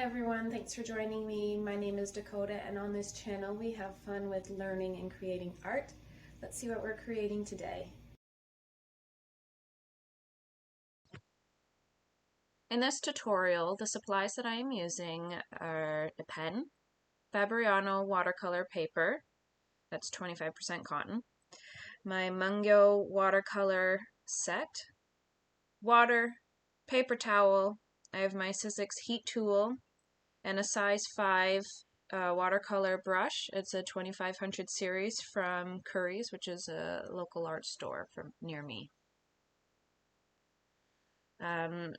everyone, thanks for joining me. My name is Dakota, and on this channel we have fun with learning and creating art. Let's see what we're creating today. In this tutorial, the supplies that I am using are a pen, Fabriano watercolor paper, that's 25% cotton, my Mungyo watercolor set, water, paper towel, I have my Sizzix heat tool, and a size 5 watercolor brush. It's a 2500 series from Curry's, which is a local art store from near me.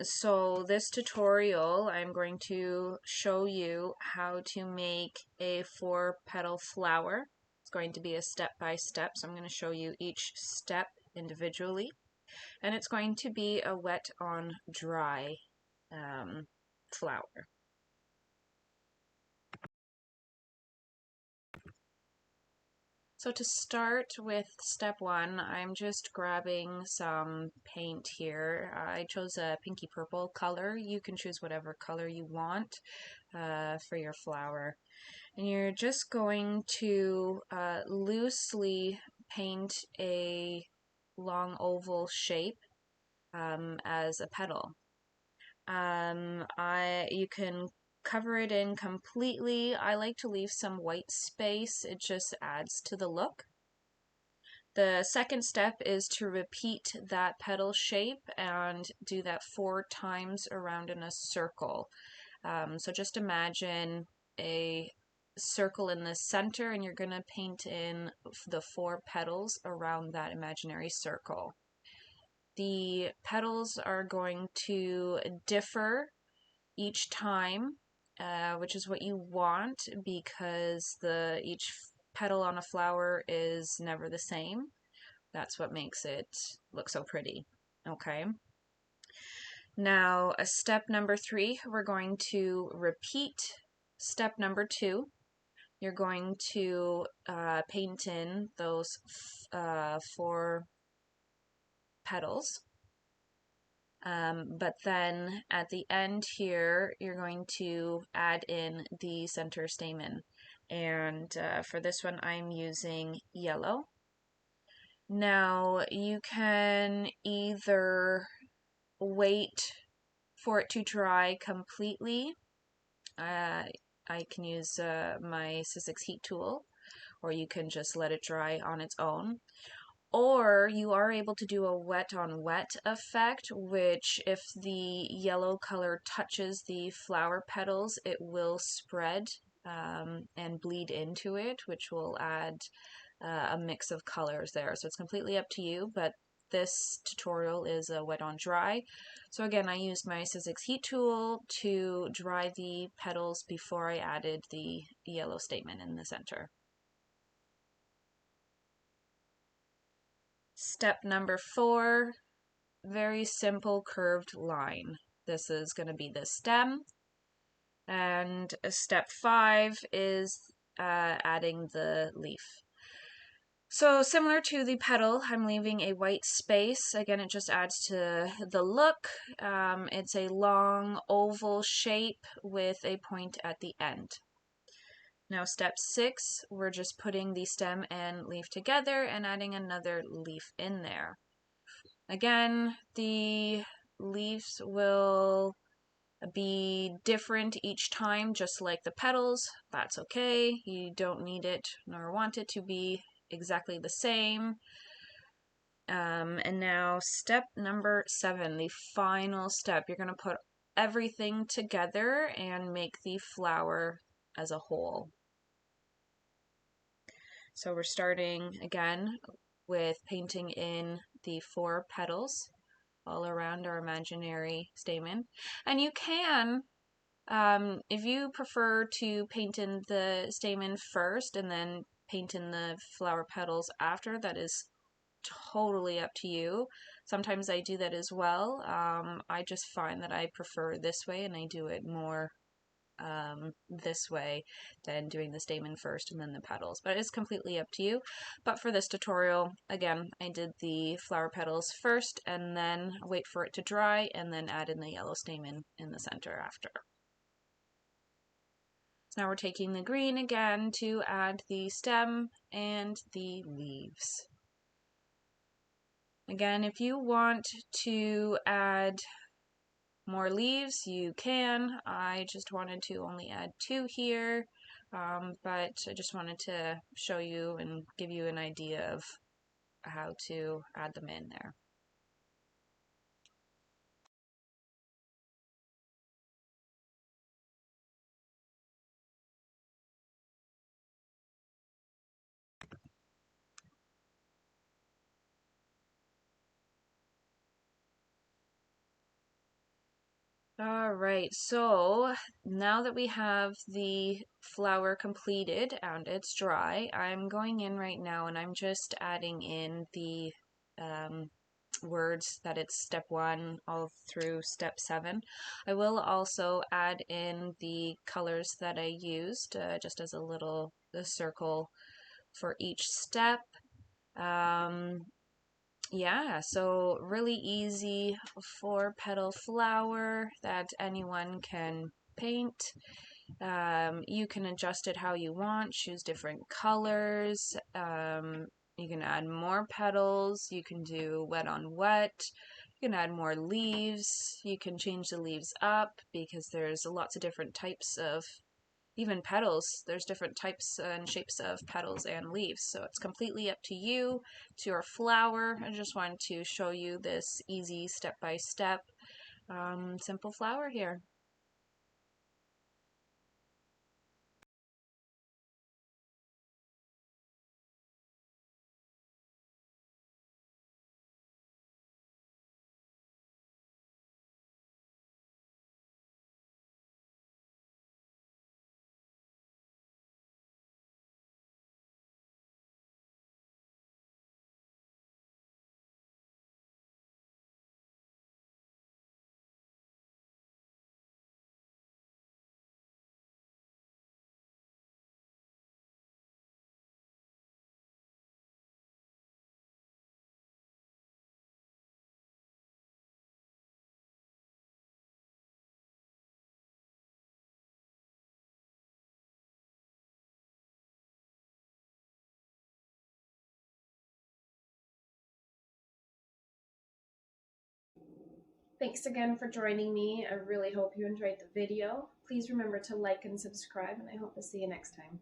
So this tutorial, I'm going to show you how to make a 4-petal flower. It's going to be a step-by-step, so I'm going to show you each step individually. And it's going to be a wet on dry flower. So to start with step 1, I'm just grabbing some paint here. I chose a pinky purple color. You can choose whatever color you want for your flower. And you're just going to loosely paint a long oval shape as a petal. You can cover it in completely. I like to leave some white space. It just adds to the look. The second step is to repeat that petal shape and do that 4 times around in a circle. So just imagine a circle in the center, and you're going to paint in the 4 petals around that imaginary circle. The petals are going to differ each time, which is what you want, because each petal on a flower is never the same. That's what makes it look so pretty. Okay. Now, step number 3, we're going to repeat step number 2. You're going to paint in those 4 petals. But then at the end here, you're going to add in the center stamen. And for this one, I'm using yellow. Now, you can either wait for it to dry completely. I can use my Sizzix heat tool, or you can just let it dry on its own. Or you are able to do a wet on wet effect, which if the yellow color touches the flower petals, it will spread and bleed into it, which will add a mix of colors there. So it's completely up to you, but this tutorial is a wet on dry. So again, I used my Sizzix heat tool to dry the petals before I added the yellow stamen in the center. Step number 4, very simple curved line. This is going to be the stem. And step 5 is adding the leaf. So similar to the petal, I'm leaving a white space. Again, it just adds to the look. It's a long oval shape with a point at the end. Now step 6, we're just putting the stem and leaf together and adding another leaf in there. Again, the leaves will be different each time, just like the petals. That's okay. You don't need it nor want it to be exactly the same. And now step number 7, the final step. You're going to put everything together and make the flower as a whole. So we're starting again with painting in the 4 petals all around our imaginary stamen. And you can, if you prefer to paint in the stamen first and then paint in the flower petals after, that is totally up to you. Sometimes I do that as well. I just find that I prefer this way, and I do it more this way than doing the stamen first and then the petals, but it's completely up to you. But for this tutorial, again, I did the flower petals first and then wait for it to dry and then add in the yellow stamen in the center after. Now we're taking the green again to add the stem and the leaves. Again, if you want to add more leaves, you can. I just wanted to only add 2 here, but I just wanted to show you and give you an idea of how to add them in there. All right, so now that we have the flower completed and it's dry, I'm going in right now and I'm just adding in the words that it's step 1 all through step 7. I will also add in the colors that I used just as a circle for each step. Yeah, so really easy for petal flower that anyone can paint. You can adjust it how you want, choose different colors. You can add more petals. You can do wet on wet. You can add more leaves. You can change the leaves up because there's lots of different types of even petals. There's different types and shapes of petals and leaves, so it's completely up to you. It's your flower. I just wanted to show you this easy step-by-step simple flower here. Thanks again for joining me. I really hope you enjoyed the video. Please remember to like and subscribe, and I hope to see you next time.